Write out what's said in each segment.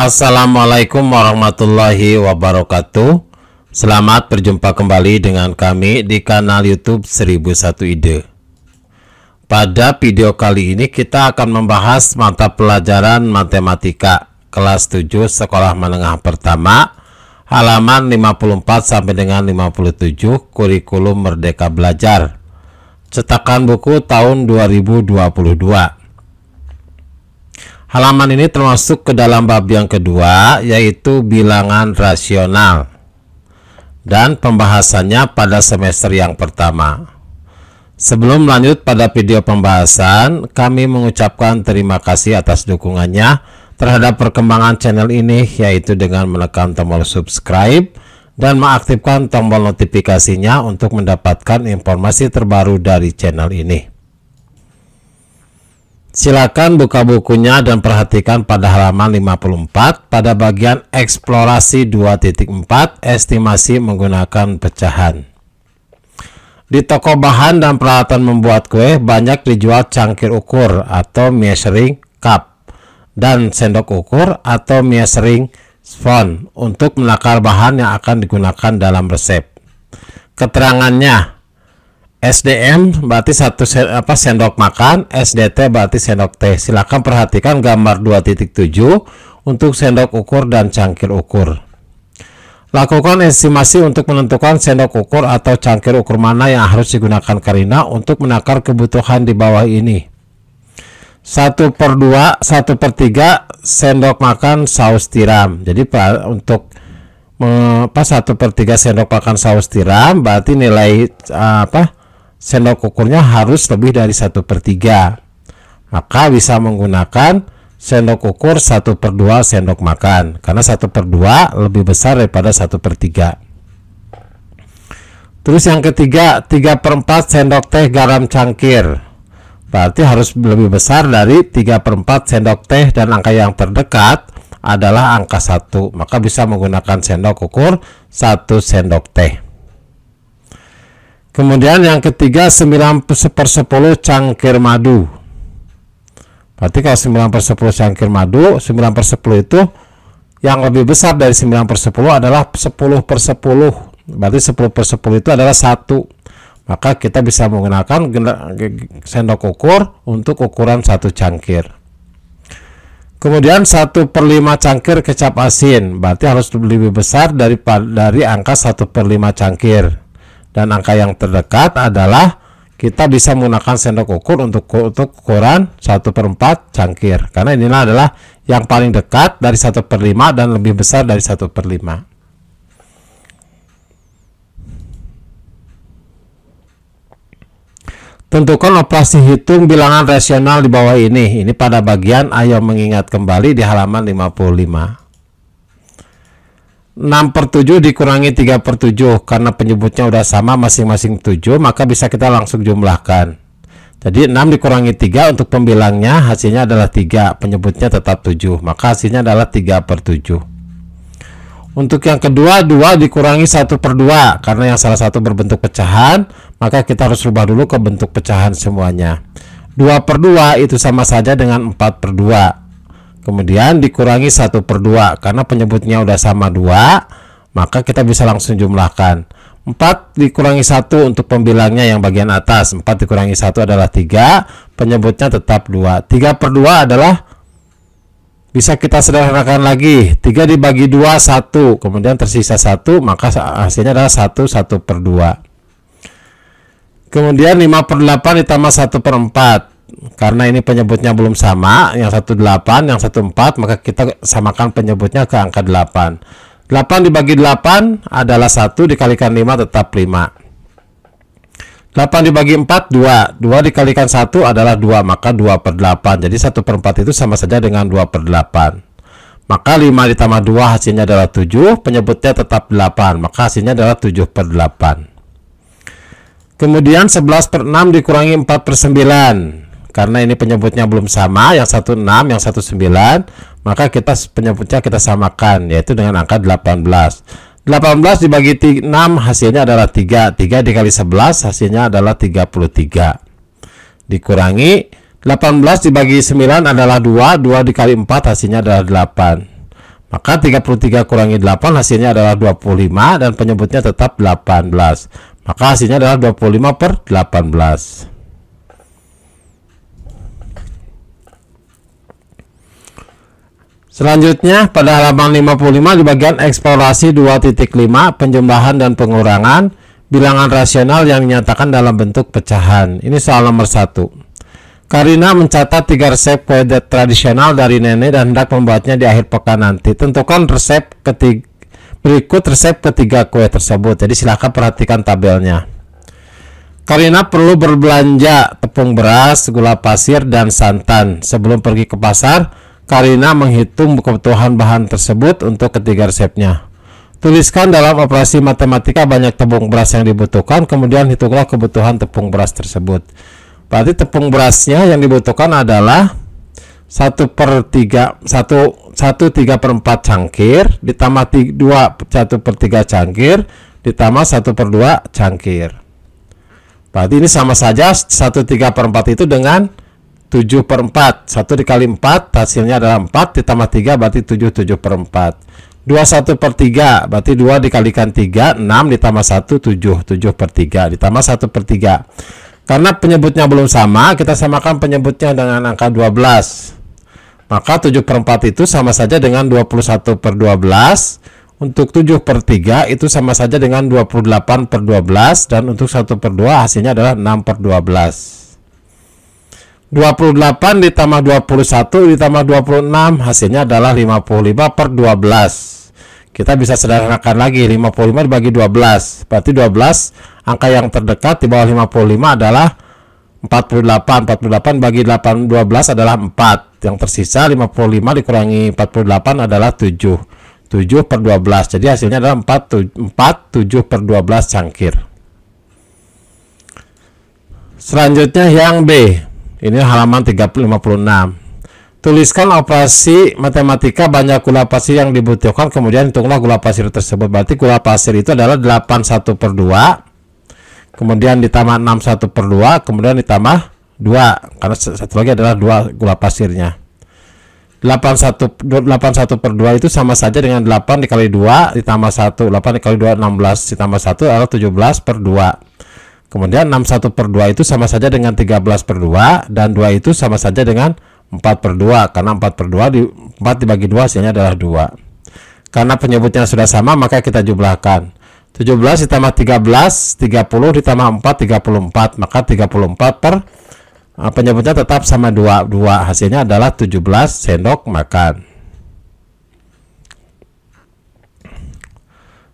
Assalamualaikum warahmatullahi wabarakatuh. Selamat berjumpa kembali dengan kami di kanal YouTube 1001 Ide. Pada video kali ini kita akan membahas mata pelajaran matematika kelas 7 sekolah menengah pertama, halaman 54 sampai dengan 57, kurikulum Merdeka Belajar, cetakan buku tahun 2022. Halaman ini termasuk ke dalam bab yang kedua, yaitu bilangan rasional, dan pembahasannya pada semester yang pertama. Sebelum lanjut pada video pembahasan, kami mengucapkan terima kasih atas dukungannya terhadap perkembangan channel ini, yaitu dengan menekan tombol subscribe dan mengaktifkan tombol notifikasinya untuk mendapatkan informasi terbaru dari channel ini. Silakan buka bukunya dan perhatikan pada halaman 54 pada bagian eksplorasi 2.4 estimasi menggunakan pecahan. Di toko bahan dan peralatan membuat kue banyak dijual cangkir ukur atau measuring cup dan sendok ukur atau measuring spoon untuk menakar bahan yang akan digunakan dalam resep. Keterangannya, SDM berarti sendok makan, SDT berarti sendok teh. Silakan perhatikan gambar 2.7 untuk sendok ukur dan cangkir ukur. Lakukan estimasi untuk menentukan sendok ukur atau cangkir ukur mana yang harus digunakan Karina untuk menakar kebutuhan di bawah ini. 1/2, 1/3 sendok makan saus tiram. Jadi untuk 1/3 sendok makan saus tiram berarti nilai sendok ukurnya harus lebih dari 1/3, maka bisa menggunakan sendok ukur 1/2 sendok makan, karena 1/2 lebih besar daripada 1/3. Terus yang ketiga, 3/4 sendok teh garam cangkir, berarti harus lebih besar dari 3/4 sendok teh, dan angka yang terdekat adalah angka 1, maka bisa menggunakan sendok ukur 1 sendok teh. Kemudian yang ketiga, 9/10 cangkir madu. Berarti kalau 9/10 cangkir madu, 9/10 itu yang lebih besar dari 9/10 adalah 10/10. Berarti 10/10 itu adalah 1. Maka kita bisa menggunakan sendok ukur untuk ukuran 1 cangkir. Kemudian 1/5 cangkir kecap asin. Berarti harus lebih besar dari angka 1/5 cangkir. Dan angka yang terdekat adalah kita bisa menggunakan sendok ukur untuk ukuran 1/4 cangkir, karena inilah adalah yang paling dekat dari 1/5 dan lebih besar dari 1/5. Tentukan operasi hitung bilangan rasional di bawah ini. Ini pada bagian ayo mengingat kembali di halaman 55. 6/7 dikurangi 3/7, karena penyebutnya udah sama masing-masing 7, maka bisa kita langsung jumlahkan. Jadi 6 dikurangi 3 untuk pembilangnya hasilnya adalah 3, penyebutnya tetap 7, maka hasilnya adalah 3/7. Untuk yang kedua, 2 dikurangi 1/2, karena yang salah satu berbentuk pecahan, maka kita harus rubah dulu ke bentuk pecahan semuanya. 2/2 itu sama saja dengan 4/2. Kemudian dikurangi 1/2, karena penyebutnya udah sama 2, maka kita bisa langsung jumlahkan. 4 dikurangi 1 untuk pembilangnya yang bagian atas, 4 dikurangi 1 adalah 3, penyebutnya tetap 2. 3/2 adalah, bisa kita sederhanakan lagi, 3 dibagi 2, 1, kemudian tersisa 1, maka hasilnya adalah 1/2. Kemudian 5/8 ditambah 1/4. Karena ini penyebutnya belum sama, yang 1 8, yang 1 4, maka kita samakan penyebutnya ke angka 8. 8 dibagi 8 adalah 1, dikalikan 5 tetap 5. 8 dibagi 4, 2. 2 dikalikan 1 adalah 2, maka 2/8. Jadi 1/4 itu sama saja dengan 2/8. Maka 5 ditambah 2 hasilnya adalah 7, penyebutnya tetap 8, maka hasilnya adalah 7/8. Kemudian 11/6 dikurangi 4/9. Karena ini penyebutnya belum sama, yang 1 6, yang 1 9, maka penyebutnya kita samakan, yaitu dengan angka 18. 18 dibagi 6 hasilnya adalah 3. 3 dikali 11 hasilnya adalah 33. Dikurangi 18 dibagi 9 adalah 2, 2 dikali 4 hasilnya adalah 8. Maka 33 kurangi 8 hasilnya adalah 25 dan penyebutnya tetap 18. Maka hasilnya adalah 25 per 18. Selanjutnya pada halaman 55 di bagian eksplorasi 2.5 penjumlahan dan pengurangan bilangan rasional yang dinyatakan dalam bentuk pecahan. Ini soal nomor 1. Karina mencatat 3 resep kue tradisional dari nenek dan hendak membuatnya di akhir pekan nanti. Tentukan resep berikut resep ketiga kue tersebut. Jadi silahkan perhatikan tabelnya. Karina perlu berbelanja tepung beras, gula pasir, dan santan. Sebelum pergi ke pasar, Karina menghitung kebutuhan bahan tersebut untuk ketiga resepnya. Tuliskan dalam operasi matematika banyak tepung beras yang dibutuhkan, kemudian hitunglah kebutuhan tepung beras tersebut. Berarti tepung berasnya yang dibutuhkan adalah 1/3 cangkir ditambah 1/3 cangkir ditambah 1/2 cangkir. Berarti ini sama saja 1/3 itu dengan 7/4. 1 dikali 4 hasilnya adalah 4 ditambah 3 berarti 7/4. 1/3 berarti 2 dikalikan 3 6 ditambah 1 7. 7/3 ditambah 1/3. Karena penyebutnya belum sama, kita samakan penyebutnya dengan angka 12. Maka 7/4 itu sama saja dengan 21/12. Untuk 7/3 itu sama saja dengan 28/12. Dan untuk 1/2 hasilnya adalah 6/12. 28 ditambah 21 ditambah 26 hasilnya adalah 55/12. Kita bisa sederhanakan lagi, 55 dibagi 12 berarti 12. Angka yang terdekat di bawah 55 adalah 48. 48 bagi 12 adalah 4. Yang tersisa 55 dikurangi 48 adalah 7. 7/12. Jadi hasilnya adalah 7/12 cangkir. Selanjutnya yang B. Ini halaman 356. Tuliskan operasi matematika banyak gula pasir yang dibutuhkan, kemudian hitunglah gula pasir tersebut. Berarti gula pasir itu adalah 81/2, kemudian ditambah 61/2, kemudian ditambah 2, karena satu lagi adalah 2 gula pasirnya. 81/2 itu sama saja dengan 8 dikali 2 ditambah 1. 8 dikali 2 16 ditambah 1 adalah 17/2. Kemudian 61/2 itu sama saja dengan 13/2 dan 2 itu sama saja dengan 4/2 karena 4 dibagi 2 hasilnya adalah 2. Karena penyebutnya sudah sama maka kita jumlahkan. 17 ditambah 13 30 ditambah 4 34, maka 34 penyebutnya tetap sama 2. Hasilnya adalah 17 sendok makan.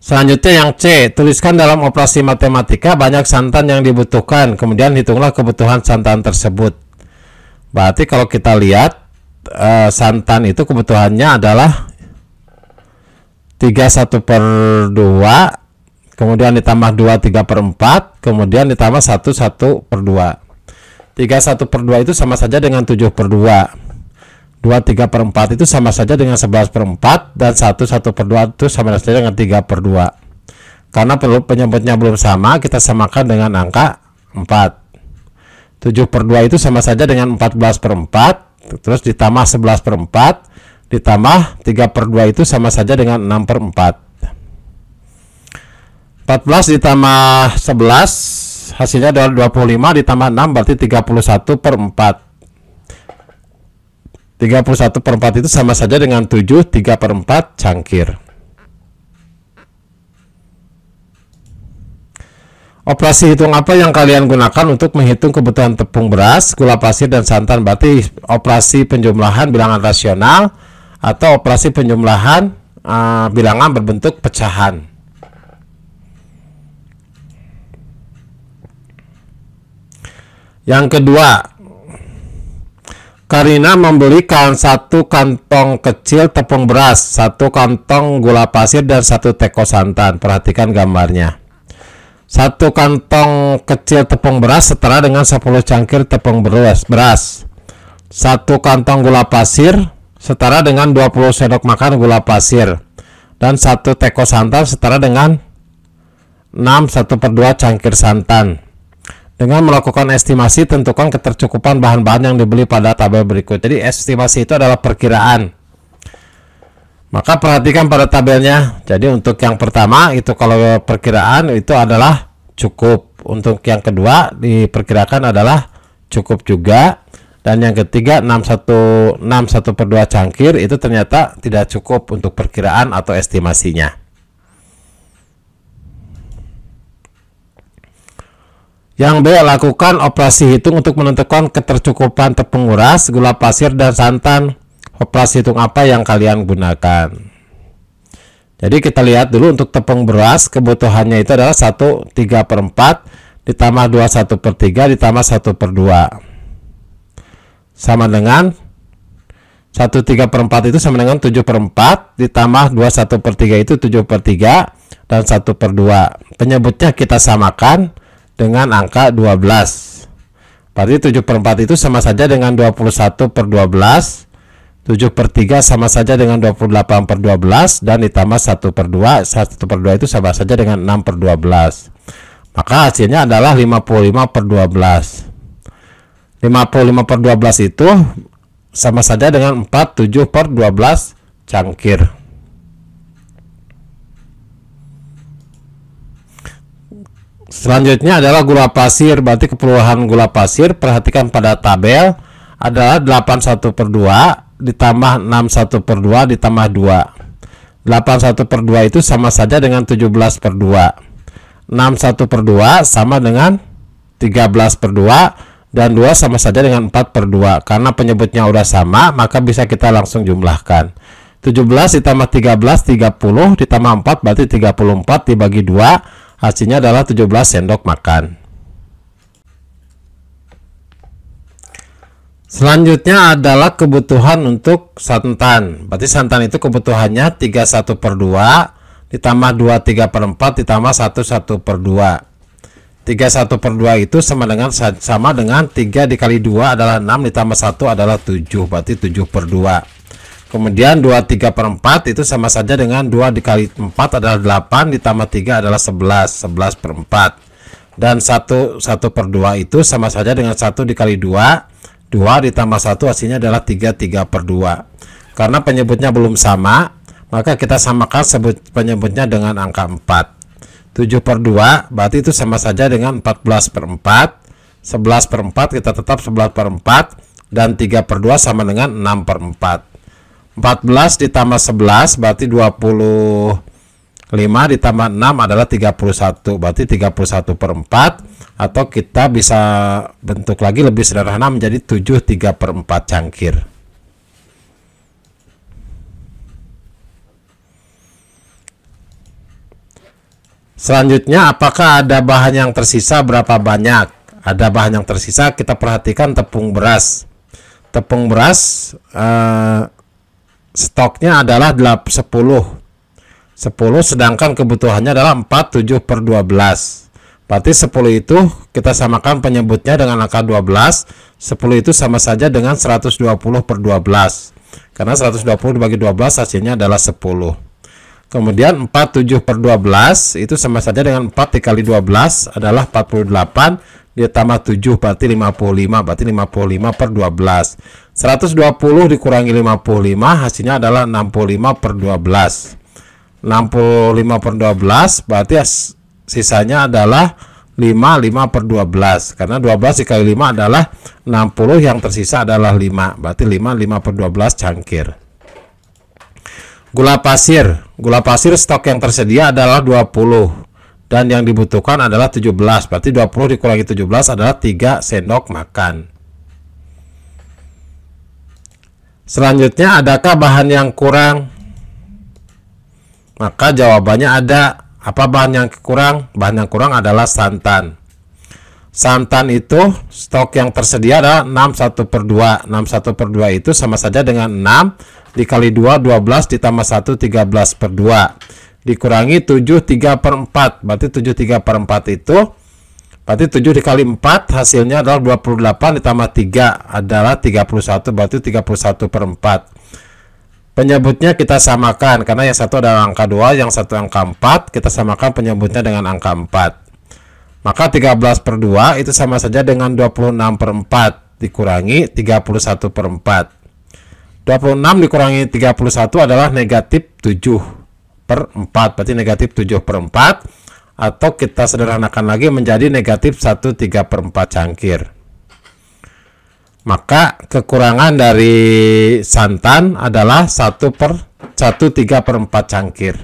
Selanjutnya yang C, tuliskan dalam operasi matematika banyak santan yang dibutuhkan, kemudian hitunglah kebutuhan santan tersebut. Berarti kalau kita lihat santan itu kebutuhannya adalah 3/1/2, kemudian ditambah 2 3/4, kemudian ditambah 1 1/2. 3/1/2 itu sama saja dengan 7/2. 2 3/4 itu sama saja dengan 11/4 dan 1 1/2 itu sama saja dengan 3/2. Karena penyebutnya belum sama, kita samakan dengan angka 4. 7/2 itu sama saja dengan 14/4, terus ditambah 11/4 ditambah 3/2 itu sama saja dengan 6/4. 14 ditambah 11 hasilnya adalah 25 ditambah 6 berarti 31/4. 31/4 itu sama saja dengan 7 3/4 cangkir. Operasi hitung apa yang kalian gunakan untuk menghitung kebutuhan tepung beras, gula pasir, dan santan? Berarti operasi penjumlahan bilangan rasional atau operasi penjumlahan bilangan berbentuk pecahan. Yang kedua, Karina membelikan 1 kantong kecil tepung beras, 1 kantong gula pasir, dan 1 teko santan. Perhatikan gambarnya. 1 kantong kecil tepung beras setara dengan 10 cangkir tepung beras. 1 kantong gula pasir setara dengan 20 sendok makan gula pasir. Dan 1 teko santan setara dengan 6 1/2 cangkir santan. Dengan melakukan estimasi, tentukan ketercukupan bahan-bahan yang dibeli pada tabel berikut. Jadi estimasi itu adalah perkiraan. Maka perhatikan pada tabelnya. Jadi untuk yang pertama itu kalau perkiraan itu adalah cukup. Untuk yang kedua diperkirakan adalah cukup juga. Dan yang ketiga 61 per 2 cangkir itu ternyata tidak cukup untuk perkiraan atau estimasinya. Yang B, lakukan operasi hitung untuk menentukan ketercukupan tepung beras, gula pasir, dan santan. Operasi hitung apa yang kalian gunakan? Jadi kita lihat dulu untuk tepung beras, kebutuhannya itu adalah 1/3/4 ditambah 2/1/3 ditambah 1/2. Sama dengan 1/3/4 itu sama dengan 7/4 ditambah 2/1/3 itu 7/3 dan 1/2. Penyebutnya kita samakan dengan angka 12. Berarti 7/4 itu sama saja dengan 21/12. 7/3 sama saja dengan 28/12 dan ditambah 1/2. 1/2 itu sama saja dengan 6/12. Maka hasilnya adalah 55/12. 55/12 itu sama saja dengan 47/12 cangkir. Selanjutnya adalah gula pasir. Berarti keperluan gula pasir, perhatikan pada tabel, adalah 81/2 ditambah 61/2 ditambah 2. 81/2 itu sama saja dengan 17/2. 61/2 sama dengan 13/2 dan 2 sama saja dengan 4/2. Karena penyebutnya udah sama, maka bisa kita langsung jumlahkan. 17 ditambah 13 30 ditambah 4 berarti 34 dibagi 2, hasilnya adalah 17 sendok makan. Selanjutnya adalah kebutuhan untuk santan. Berarti santan itu kebutuhannya 31/2 ditambah 23/4 ditambah 1/1/2. 31/2 itu sama dengan 3 dikali 2 adalah 6 ditambah 1 adalah 7, berarti 7/2. Kemudian 23/4 itu sama saja dengan 2 dikali 4 adalah 8 ditambah 3 adalah 11/4. Dan 1/2 itu sama saja dengan 1 dikali 2 ditambah 1 hasilnya adalah 3/2. Karena penyebutnya belum sama, maka kita samakan penyebutnya dengan angka 4. 7/2 berarti itu sama saja dengan 14/4. 11/4 kita tetap 11/4 dan 3/2 sama dengan 6/4. 14 ditambah 11 berarti 25 ditambah 6 adalah 31, berarti 31/4, atau kita bisa bentuk lagi lebih sederhana menjadi 7/3/4 cangkir. Selanjutnya, apakah ada bahan yang tersisa? Berapa banyak? Ada bahan yang tersisa, kita perhatikan tepung beras. Tepung beras stoknya adalah 10, sedangkan kebutuhannya adalah 47/12. Berarti 10 itu kita samakan penyebutnya dengan angka 12. 10 itu sama saja dengan 120/12. Karena 120 dibagi 12 hasilnya adalah 10. Kemudian 47/12 itu sama saja dengan 4 dikali 12 adalah 48 ditambah 7 berarti 55, berarti 55/12. 120 dikurangi 55 hasilnya adalah 65/12. 65/12 berarti sisanya adalah 55/12. Karena 12 dikali 5 adalah 60, yang tersisa adalah 5, berarti 5/12 cangkir. Gula pasir. Gula pasir stok yang tersedia adalah 20 dan yang dibutuhkan adalah 17, berarti 20 dikurangi 17 adalah 3 sendok makan. Selanjutnya, adakah bahan yang kurang? Maka jawabannya ada. Apa bahan yang kurang? Bahan yang kurang adalah santan. Santan itu stok yang tersedia adalah 61/2. 61/2 itu sama saja dengan 6 dikali 2 12 ditambah 1 13/2 dikurangi 7/3/4. Berarti 7/3/4 itu berarti 7 dikali 4 hasilnya adalah 28 ditambah 3 adalah 31, berarti 31/4. Penyebutnya kita samakan karena yang satu adalah angka 2, yang satu angka 4, kita samakan penyebutnya dengan angka 4. Maka 13/2 itu sama saja dengan 26/4 dikurangi 31/4. 26 dikurangi 31 adalah negatif 7/4. Berarti negatif 7/4. Atau kita sederhanakan lagi menjadi negatif 1/3/4 cangkir. Maka kekurangan dari santan adalah 1/1/3/4 cangkir.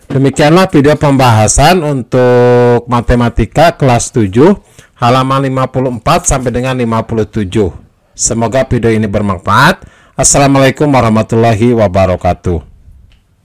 Demikianlah video pembahasan untuk matematika kelas 7 halaman 54 sampai dengan 57. Semoga video ini bermanfaat. Assalamualaikum warahmatullahi wabarakatuh.